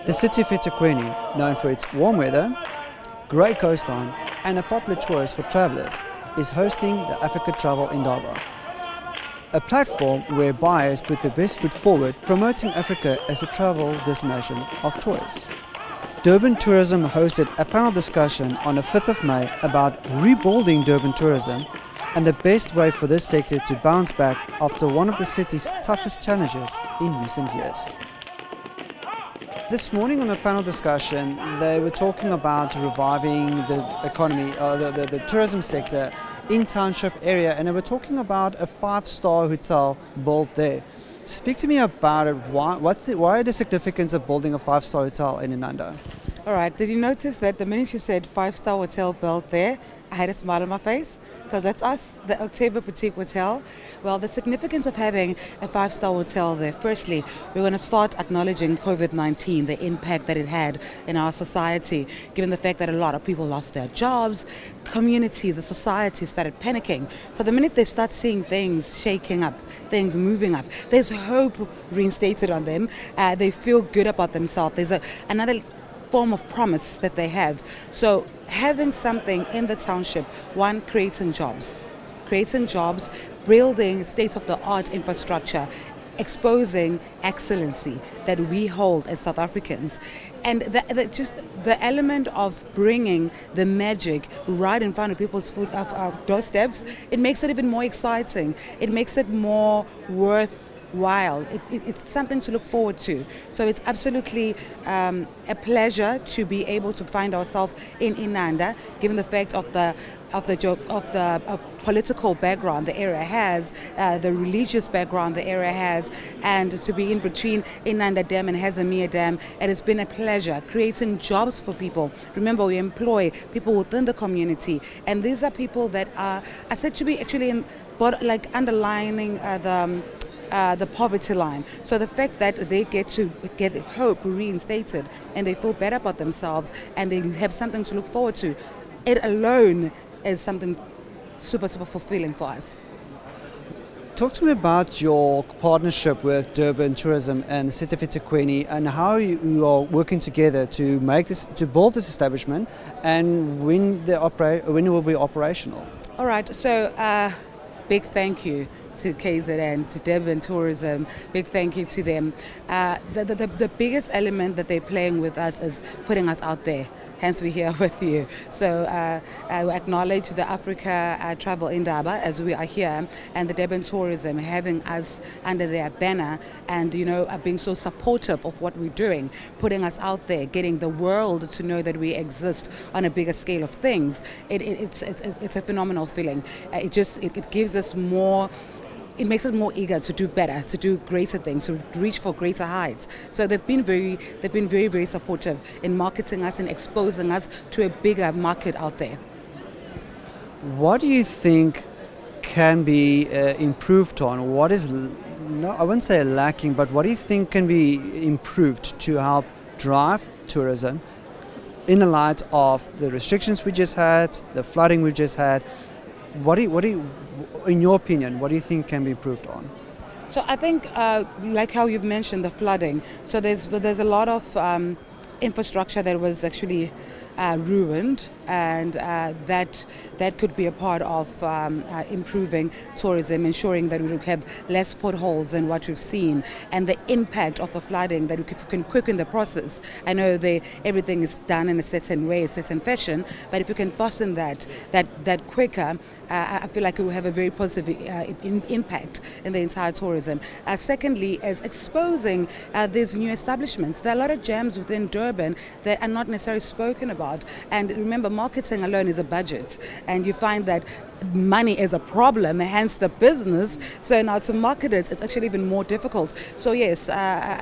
The city of eThekwini, known for its warm weather, great coastline and a popular choice for travellers, is hosting the Africa Travel Indaba, a platform where buyers put their best foot forward, promoting Africa as a travel destination of choice. Durban Tourism hosted a panel discussion on the 5th of May about rebuilding Durban tourism and the best way for this sector to bounce back after one of the city's toughest challenges in recent years. This morning on the panel discussion, they were talking about reviving the economy, the tourism sector in Township area, and they were talking about a 5-star hotel built there. Speak to me about it. Why the significance of building a 5-star hotel in Inanda? All right, did you notice that the minute you said 5-star hotel built there, I had a smile on my face? Because that's us, the Octavia Boutique Hotel. Well, the significance of having a 5-star hotel there, firstly, we're going to start acknowledging COVID-19, the impact that it had in our society, given the fact that a lot of people lost their jobs, community, the society started panicking. So the minute they start seeing things shaking up, things moving up, there's hope reinstated on them. They feel good about themselves. There's another form of promise that they have. So having something in the township, one, creating jobs, building state-of-the-art infrastructure, exposing excellency that we hold as South Africans, and just the element of bringing the magic right in front of people's food of our doorsteps, it makes it even more exciting. It makes it more worthwhile. It's something to look forward to. So it's absolutely a pleasure to be able to find ourselves in Inanda, given the fact of the political background the area has, the religious background the area has, and to be in between Inanda Dam and Hazamia Dam. It has been a pleasure creating jobs for people. Remember, we employ people within the community, and these are people that are said to be actually underlining the poverty line. So the fact that they get to get hope reinstated and they feel better about themselves and they have something to look forward to, it alone is something super fulfilling for us. Talk to me about your partnership with Durban Tourism and the City of eThekwini and how you are working together to build this establishment and when it will be operational. All right, so big thank you to KZN, to Durban Tourism, big thank you to them. The biggest element that they're playing with us is putting us out there. Hence we're here with you. So I acknowledge the Africa Travel Indaba as we are here, and the Durban Tourism having us under their banner and being so supportive of what we're doing, putting us out there, getting the world to know that we exist on a bigger scale of things. It's a phenomenal feeling. It gives us more. It makes us more eager to do better, to do greater things, to reach for greater heights. So they've been very supportive in marketing us and exposing us to a bigger market out there. What do you think can be improved on? What is, I wouldn't say lacking, but what do you think can be improved to help drive tourism in the light of the restrictions we just had, the flooding we just had? In your opinion, what do you think can be improved on? So I think, like how you've mentioned, the flooding. So there's a lot of infrastructure that was actually ruined, and that could be a part of improving tourism, ensuring that we have less potholes than what we've seen, and the impact of the flooding, that we can quicken the process. I know everything is done in a certain way, a certain fashion, but if you can fasten that quicker, I feel like it will have a very positive impact in the entire tourism. Secondly, is exposing these new establishments. There are a lot of gems within Durban that are not necessarily spoken about. And remember, marketing alone is a budget, and you find that money is a problem, hence the business. So now to market it, it's actually even more difficult. So yes,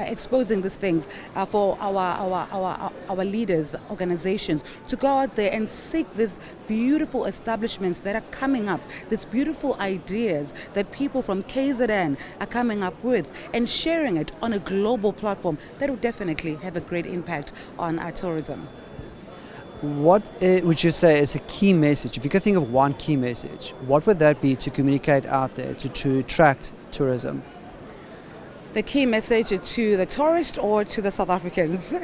exposing these things for our leaders, organizations, to go out there and seek these beautiful establishments that are coming up, these beautiful ideas that people from KZN are coming up with, and sharing it on a global platform. That will definitely have a great impact on our tourism. What would you say is a key message? If you could think of one key message, what would that be to communicate out there to attract tourism? the key message to the tourist or to the South Africans?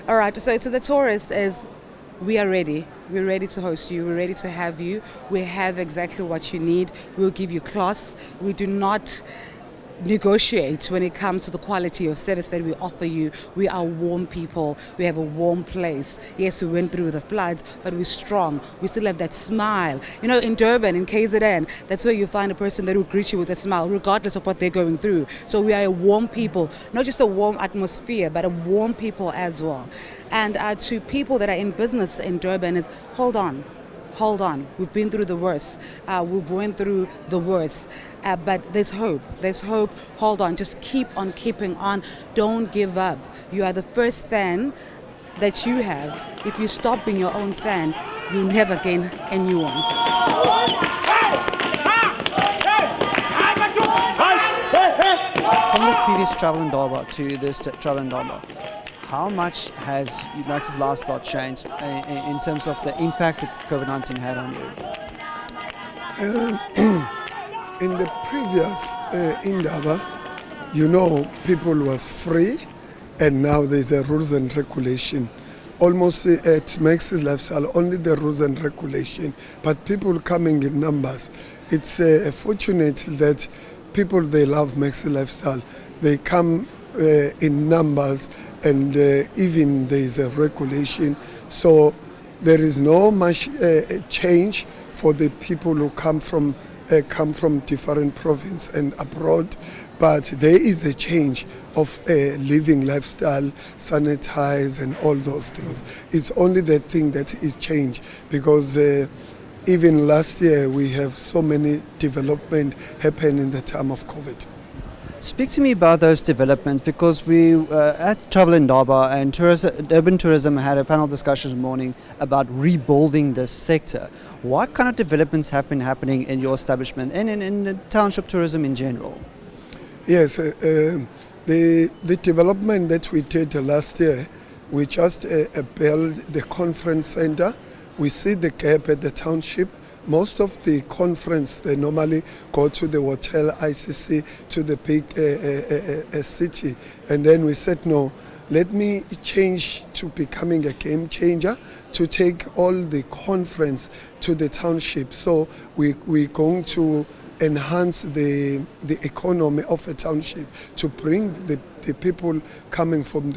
All right, so to the tourist is we are ready. We're ready to host you. We're ready to have you. We have exactly what you need. We'll give you class. We do not negotiate when it comes to the quality of service that we offer you. We are warm people. We have a warm place. Yes, we went through the floods, but we're strong. We still have that smile. You know, in Durban, in KZN, that's where you find a person that will greet you with a smile, regardless of what they're going through. So we are a warm people, not just a warm atmosphere, but a warm people as well. And to people that are in business in Durban is, hold on. Hold on, we've been through the worst. We've went through the worst, but there's hope. There's hope. Hold on, just keep on keeping on. Don't give up. You are the first fan that you have. If you stop being your own fan, you'll never gain a new one. From the previous Travel Indaba to this Travel Indaba, how much has Max's lifestyle changed in terms of the impact that COVID-19 had on you? In the previous Indaba, you know, people was free, and now there's a rules and regulation. Almost at Max's lifestyle, only the rules and regulation, but people coming in numbers. It's fortunate that people, they love Max's lifestyle. They come in numbers, and even there is a regulation, so there is no much change for the people who come from different provinces and abroad, but there is a change of living lifestyle, sanitize and all those things. It's only the thing that is changed, because even last year we have so many development happen in the time of COVID. Speak to me about those developments, because we at Travel Indaba and Durban Tourism had a panel discussion this morning about rebuilding this sector. What kind of developments have been happening in your establishment and in the township tourism in general? Yes, the development that we did last year, we just built the conference center. We see the gap at the township. Most of the conference, they normally go to the hotel, ICC, to the big city. And then we said, no, let me change to becoming a game changer, to take all the conference to the township. So we're going to enhance the economy of a township, to bring the people coming from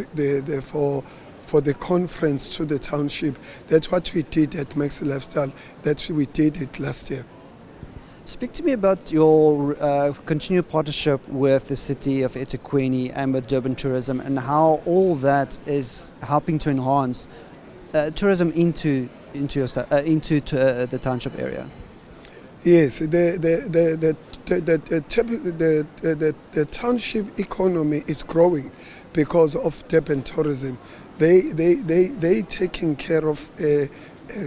for the conference to the township. That's what we did at Maxi Lifestyle. That's we did it last year. Speak to me about your continued partnership with the city of eThekwini and with Durban Tourism, and how all that is helping to enhance tourism into the township area. Yes, the township economy is growing because of Durban Tourism. They taking care of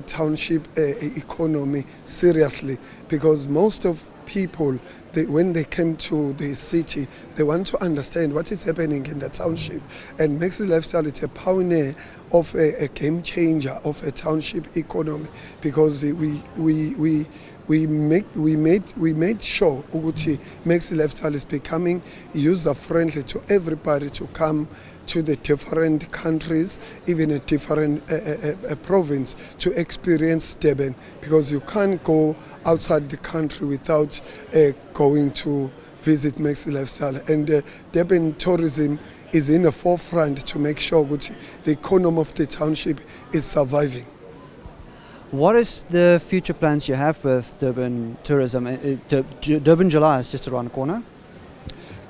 township economy seriously, because most of people, when they came to the city, they want to understand what is happening in the township. And Maxi Lifestyle is a pioneer of a game changer of a township economy, because we made sure that Maxi Lifestyle is becoming user friendly to everybody to come to the different countries, even a different province, to experience Durban, because you can't go outside the country without going to visit Maxi Lifestyle. And Durban Tourism is in the forefront to make sure that the economy of the township is surviving. What is the future plans you have with Durban Tourism? Durban July is just around the corner.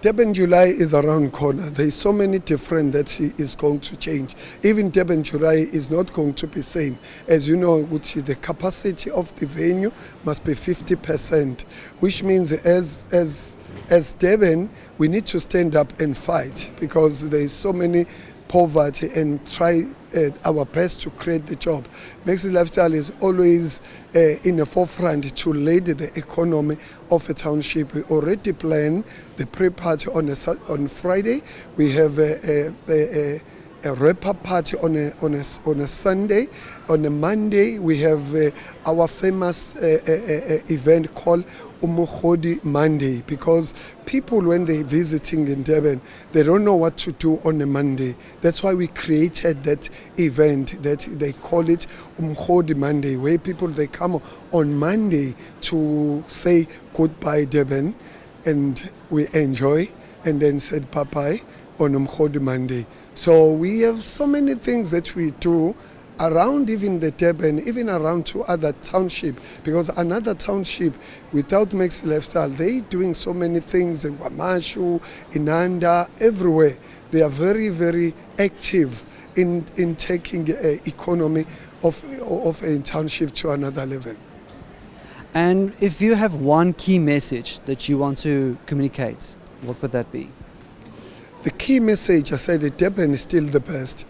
Durban July is around the corner. There is so many different that is going to change. Even Durban July is not going to be same. As you know, the capacity of the venue must be 50%, which means as Durban, we need to stand up and fight, because there is so many poverty, and try our best to create the job. Maxi Lifestyle is always in the forefront to lead the economy of a township. We already plan the pre-party on Friday. We have a wrap-up party on a Sunday. On a Monday, we have our famous event called Umkhodi Monday, because people, when they're visiting in Durban, they don't know what to do on a Monday. That's why we created that event that they call it Umkhodi Monday, where people, they come on Monday to say goodbye Durban, and we enjoy, and then said bye-bye on Umkhodi Monday. So we have so many things that we do around even the Durban, even around to other township, because another township without Maxi Lifestyle, they doing so many things in Wamashu, Inanda, everywhere. They are very, very active in taking economy of a township to another level. And if you have one key message that you want to communicate, what would that be? The key message, I said, that Durban is still the best.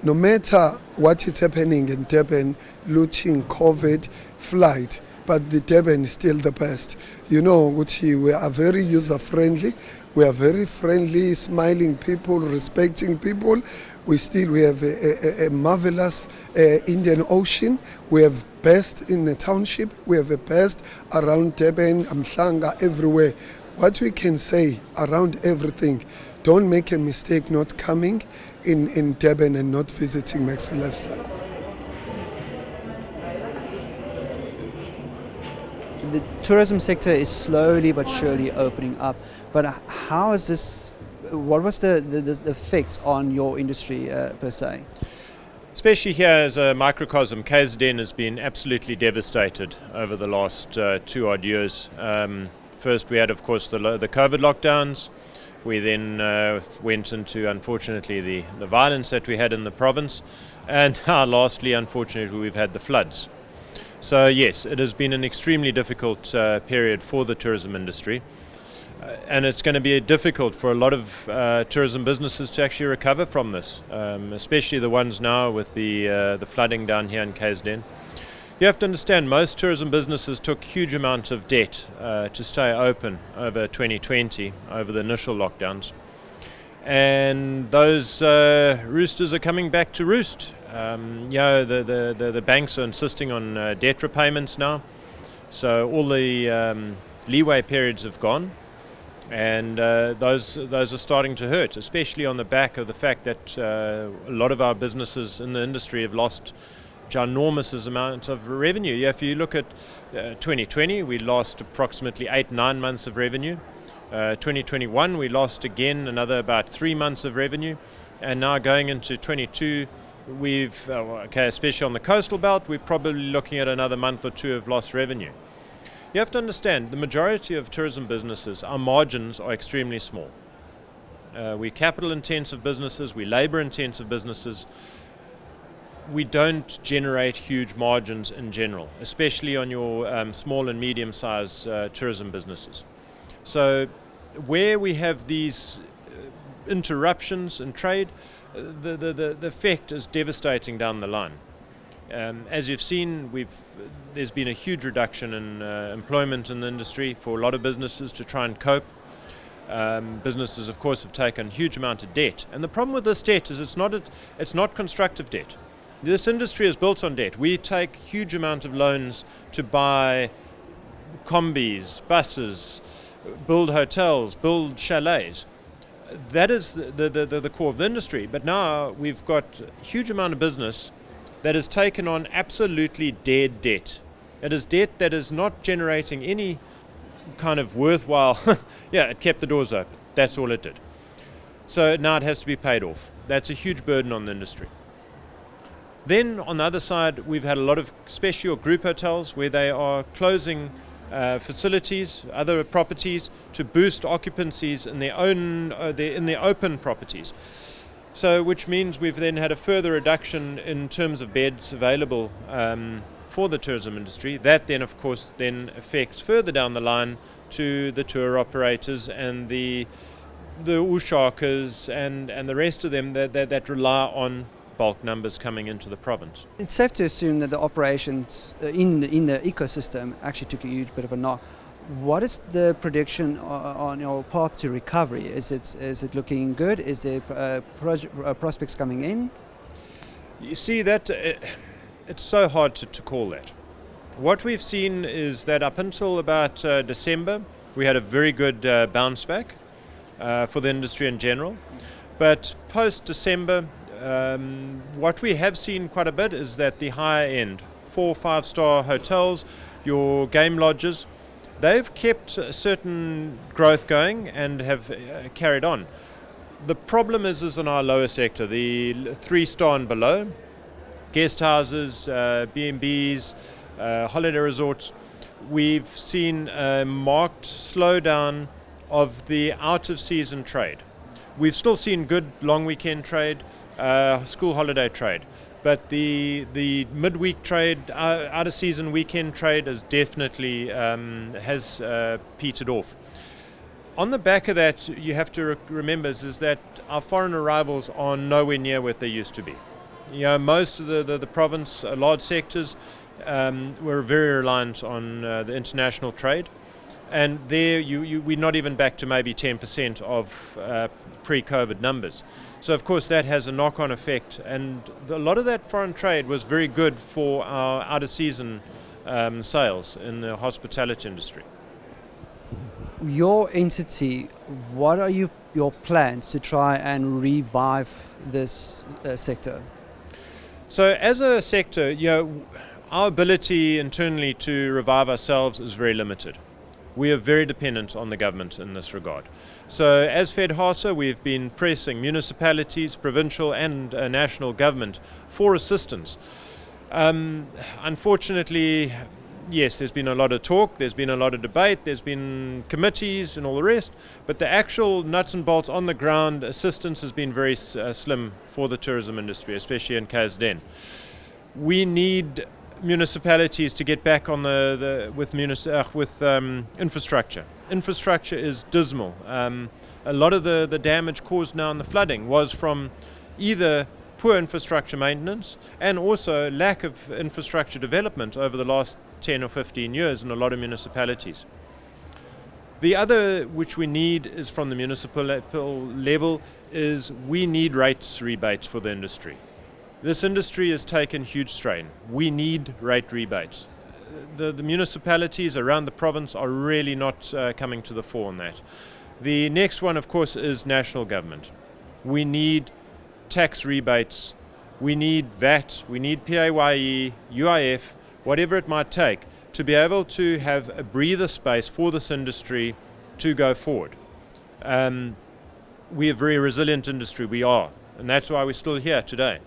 No matter what is happening in Durban, looting, COVID, flight, but the Durban is still the best. You know, we are very user-friendly, we are very friendly, smiling people, respecting people. We have a marvelous Indian Ocean. We have best in the township, we have the best around Durban, Mhlanga, everywhere. What we can say around everything, don't make a mistake not coming in Durban and not visiting Maxi Lifestyle. The tourism sector is slowly but surely opening up, but how is this, what was the effects on your industry per se? Especially here as a microcosm, KZN has been absolutely devastated over the last 2 odd years. First we had, of course, the COVID lockdowns. We then went into, unfortunately, the violence that we had in the province. And now, lastly, unfortunately, we've had the floods. So, yes, it has been an extremely difficult period for the tourism industry. And it's going to be difficult for a lot of tourism businesses to actually recover from this, especially the ones now with the flooding down here in KZN. You have to understand, most tourism businesses took huge amounts of debt to stay open over 2020, over the initial lockdowns. And those roosters are coming back to roost. The banks are insisting on debt repayments now. So all the leeway periods have gone. And those are starting to hurt, especially on the back of the fact that a lot of our businesses in the industry have lost ginormous amounts of revenue. If you look at 2020, we lost approximately 8-9 months of revenue. 2021, we lost again another about 3 months of revenue. And now going into 22, especially on the coastal belt, we're probably looking at another month or 2 of lost revenue. You have to understand, the majority of tourism businesses, our margins are extremely small. We're capital intensive businesses, we're labor intensive businesses. We don't generate huge margins in general, especially on your small and medium-sized tourism businesses. So where we have these interruptions in trade, the effect is devastating down the line. As you've seen, there's been a huge reduction in employment in the industry for a lot of businesses to try and cope. Businesses, of course, have taken a huge amount of debt. And the problem with this debt is it's not constructive debt. This industry is built on debt. We take huge amount of loans to buy combis, buses, build hotels, build chalets. That is the core of the industry. But now we've got a huge amount of business that has taken on absolutely dead debt. It is debt that is not generating any kind of worthwhile, it kept the doors open. That's all it did. So now it has to be paid off. That's a huge burden on the industry. Then on the other side, we've had a lot of special group hotels where they are closing facilities, other properties, to boost occupancies in their own, in their open properties. So, which means we've then had a further reduction in terms of beds available for the tourism industry. That then, of course, then affects further down the line to the tour operators and the ushakers and the rest of them that rely on bulk numbers coming into the province. It's safe to assume that the operations in the ecosystem actually took a huge bit of a knock. What is the prediction on your path to recovery? Is it looking good? Is there prospects coming in? You see that it's so hard to call that. What we've seen is that up until about December, we had a very good bounce back for the industry in general. But post-December, what we have seen quite a bit is that the higher end, 4-5 star hotels, your game lodges, they've kept a certain growth going and have carried on. The problem is in our lower sector, the 3-star and below, guest houses, B&Bs, holiday resorts. We've seen a marked slowdown of the out-of-season trade. We've still seen good long weekend trade, school holiday trade, but the midweek trade, out-of-season weekend trade has definitely has petered off. On the back of that, you have to remember is that our foreign arrivals are nowhere near what they used to be. You know, most of the province, large sectors, were very reliant on the international trade. And there, we're not even back to maybe 10% of pre-COVID numbers. So, of course, that has a knock-on effect. And a lot of that foreign trade was very good for our out-of-season sales in the hospitality industry. Your entity, what are your plans to try and revive this sector? So, as a sector, our ability internally to revive ourselves is very limited. We are very dependent on the government in this regard. So as FedHasa, we've been pressing municipalities, provincial and national government for assistance. Unfortunately, yes, there's been a lot of talk, there's been a lot of debate, there's been committees and all the rest, but the actual nuts and bolts on the ground assistance has been very slim for the tourism industry, especially in KZN. We need municipalities to get back on with infrastructure. Infrastructure is dismal. A lot of the damage caused now in the flooding was from either poor infrastructure maintenance and also lack of infrastructure development over the last 10 or 15 years in a lot of municipalities. The other which we need is from the municipal level is we need rates rebates for the industry. This industry has taken huge strain. We need rate rebates. The municipalities around the province are really not coming to the fore on that. The next one, of course, is national government. We need tax rebates. We need VAT. We need PAYE, UIF, whatever it might take to be able to have a breather space for this industry to go forward. We're a very resilient industry, we are, and that's why we're still here today.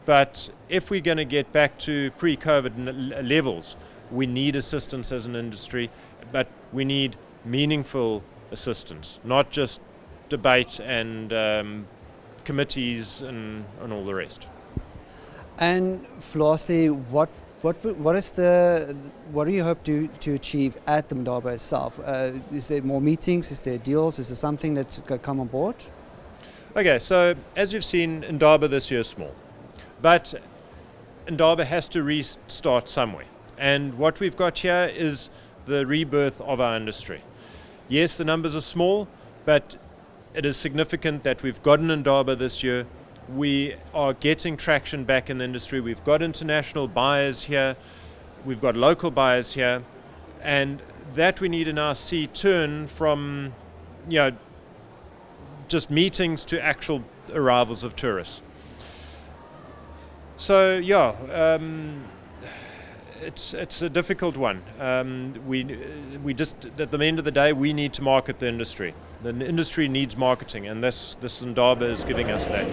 But if we're going to get back to pre-COVID levels, we need assistance as an industry, but we need meaningful assistance, not just debate and committees and all the rest. And lastly, what do you hope to achieve at the Indaba itself? Is there more meetings? Is there deals? Is there something that's going to come on board? Okay, so as you've seen, Indaba this year is small. But Indaba has to restart somewhere. And what we've got here is the rebirth of our industry. Yes, the numbers are small, but it is significant that we've got an Indaba this year. We are getting traction back in the industry. We've got international buyers here. We've got local buyers here. And that we need to now see turn from, just meetings to actual arrivals of tourists. So it's a difficult one. We just at the end of the day we need to market the industry. The industry needs marketing, and this Indaba is giving us that.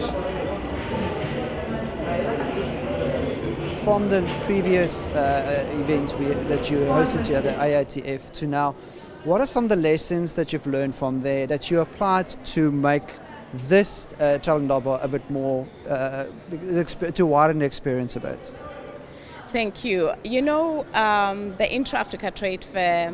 From the previous event that you hosted here, the AITF, to now, what are some of the lessons that you've learned from there that you applied to make this Travel Indaba a bit more, to widen the experience a bit? Thank you. The Intra-Africa Trade Fair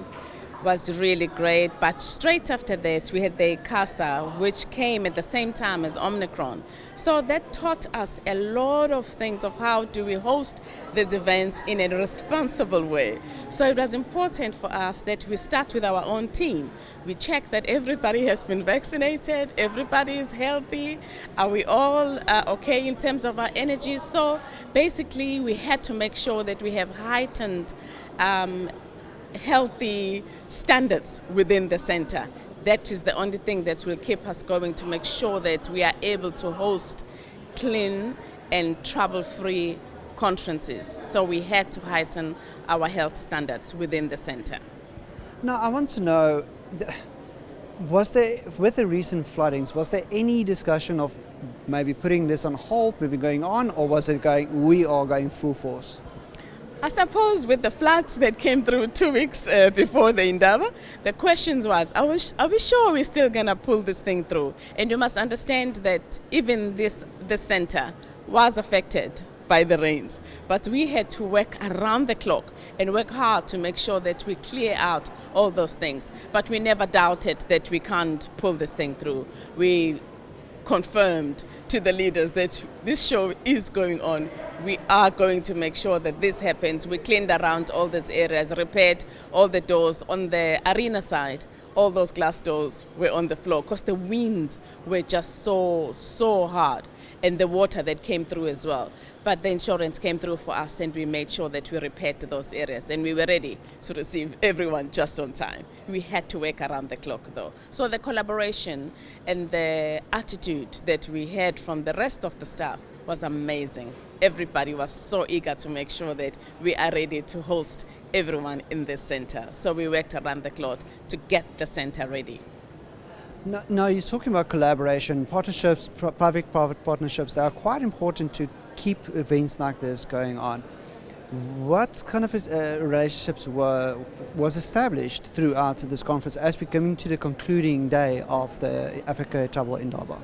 was really great. But straight after this, we had the CASA, which came at the same time as Omicron. So that taught us a lot of things of how do we host these events in a responsible way. So it was important for us that we start with our own team. We check that everybody has been vaccinated, everybody is healthy, are we all okay in terms of our energy? So basically we had to make sure that we have heightened healthy standards within the center. That is the only thing that will keep us going to make sure that we are able to host clean and trouble-free conferences. So we had to heighten our health standards within the center. Now, I want to know, was there, with the recent floodings, was there any discussion of maybe putting this on hold, maybe going on, or was it going, we are going full force? I suppose with the floods that came through 2 weeks before the Indaba, the questions was, are we sure we're still going to pull this thing through? And you must understand that even this center was affected by the rains. But we had to work around the clock and work hard to make sure that we clear out all those things. But we never doubted that we can't pull this thing through. We confirmed to the leaders that this show is going on. We are going to make sure that this happens. We cleaned around all these areas, repaired all the doors on the arena side. All those glass doors were on the floor because the winds were just so hard, and the water that came through as well. But the insurance came through for us and we made sure that we repaired those areas and we were ready to receive everyone just on time. We had to work around the clock though. So the collaboration and the attitude that we had from the rest of the staff was amazing. Everybody was so eager to make sure that we are ready to host everyone in this center. So we worked around the clock to get the center ready. No, you're talking about collaboration, partnerships, private-private partnerships. They are quite important to keep events like this going on. What kind of relationships was established throughout this conference as we're coming to the concluding day of the Africa Travel Indaba?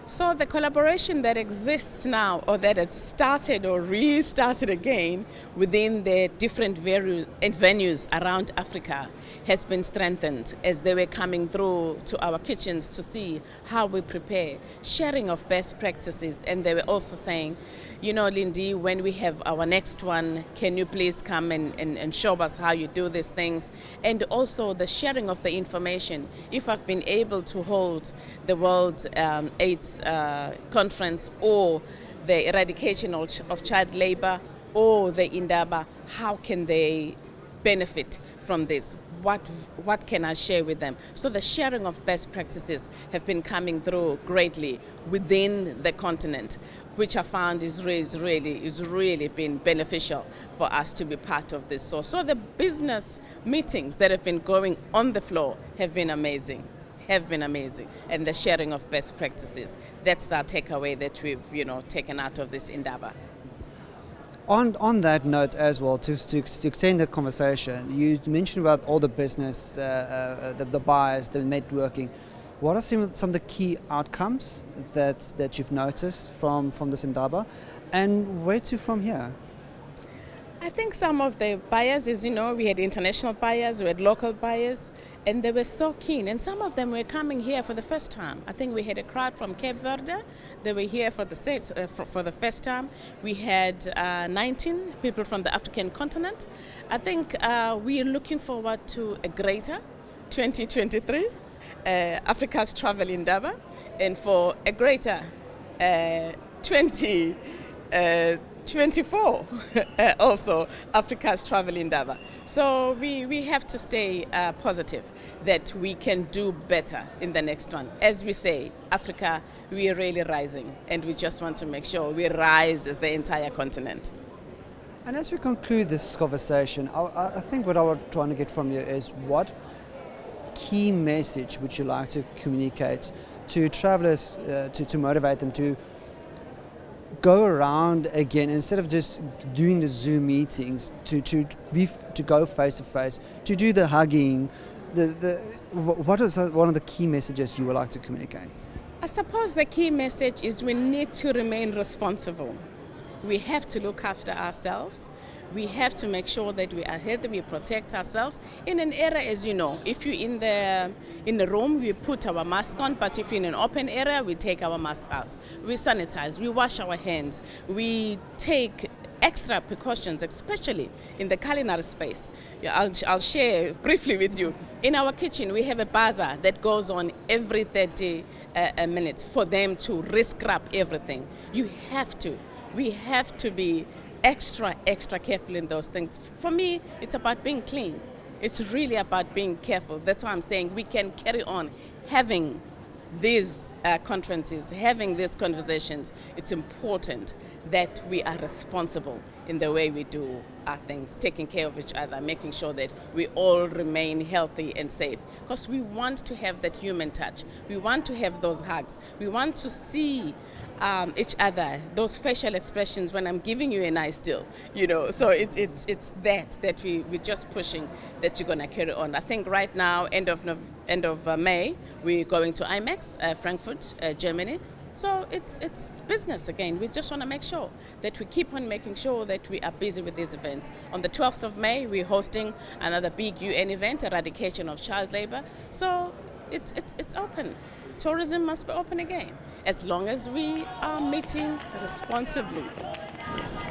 So the collaboration that exists now, or that has started or restarted again within the different venues around Africa, has been strengthened as they were coming through to our kitchens to see how we prepare, sharing of best practices. And they were also saying, you know, Lindy, when we have our next one, can you please come and show us how you do these things? And also the sharing of the information. If I've been able to hold the World AIDS conference or the eradication of child labor or the Indaba, how can they benefit from this? What can I share with them? So the sharing of best practices have been coming through greatly within the continent, which I found is really been beneficial for us to be part of this. So the business meetings that have been going on the floor have been amazing. And the sharing of best practices, that's the takeaway that we've taken out of this Indaba. On that note as well, to extend the conversation, you mentioned about all the business, the buyers, the networking. What are some of the key outcomes that you've noticed from this Indaba, and where to from here? I think some of the buyers, as you know, we had international buyers, we had local buyers, and they were so keen. And some of them were coming here for the first time. I think we had a crowd from Cape Verde. They were here for the for the first time. We had 19 people from the African continent. I think we are looking forward to a greater 2023, Africa's Travel Indaba, and for a greater 2024 also Africa's Travel Indaba. So we have to stay positive that we can do better in the next one. As we say, Africa, we are really rising, and we just want to make sure we rise as the entire continent. And as we conclude this conversation, I think what I was trying to get from you is what key message would you like to communicate to travelers to motivate them to go around again, instead of just doing the Zoom meetings, to go face to face, to do the hugging. What is one of the key messages you would like to communicate? I suppose the key message is we need to remain responsible. We have to look after ourselves. We have to make sure that we are healthy, we protect ourselves. In an area, as you know, if you're in the room, we put our mask on, but if you're in an open area, we take our mask out. We sanitize, we wash our hands, we take extra precautions, especially in the culinary space. I'll share briefly with you. In our kitchen, we have a buzzer that goes on every 30 minutes for them to re-scrub everything. We have to be extra careful in those things. For me, it's about being clean. It's really about being careful. That's why I'm saying we can carry on having these conferences, having these conversations. It's important that we are responsible in the way we do our things, taking care of each other, making sure that we all remain healthy and safe. Because we want to have that human touch. We want to have those hugs. We want to see each other, those facial expressions when I'm giving you an eye still, So it's that we're just pushing that you're gonna carry on. I think right now, end of May, we're going to IMAX, Frankfurt, Germany. So it's business again. We just want to make sure that we keep on making sure that we are busy with these events. On the 12th of May, we're hosting another big UN event, eradication of child labor. So it's open. Tourism must be open again, as long as we are meeting responsibly. Yes.